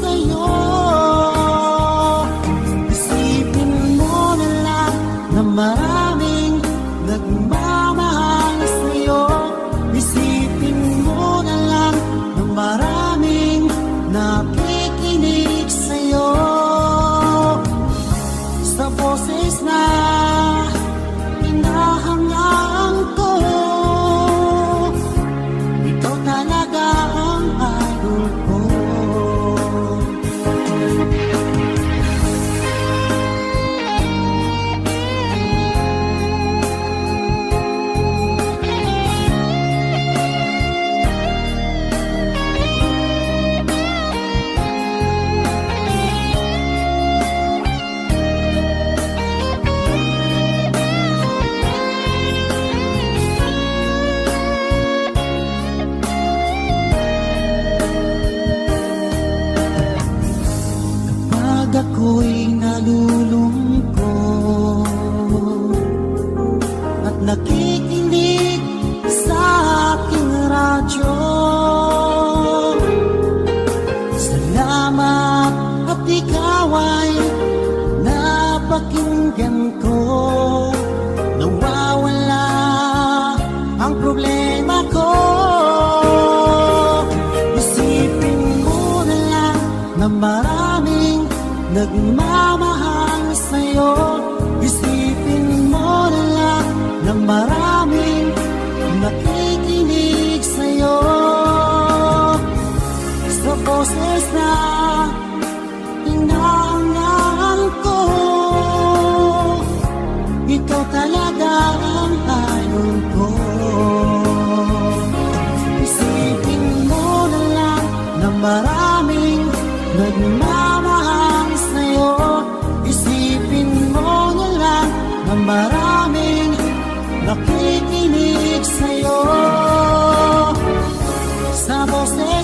sa'yo. Isipin mo na lang na maraming nagmamahal sa'yo. Isipin mo na lang na maraming nakikinig sa'yo. Sa boses na hinahangaan ko, ikaw talaga ang idol ko. Ako'y nalulungkot at nakikinig sa aking radyo. Salamat at ikaw ay napakinggan ko. Nawawala ang problema ko. Isipin mo na lang na maraming nagmamahal sa'yo. Isipin mo na lang na maraming nakikinig sa'yo. Sa boses na hinahangaan ko, ikaw talaga ang idol ko. Isipin mo na lang na maraming nagmamahal sa'yo. Isipin mo na lang na maraming nakikinig sa'yo. Sa boses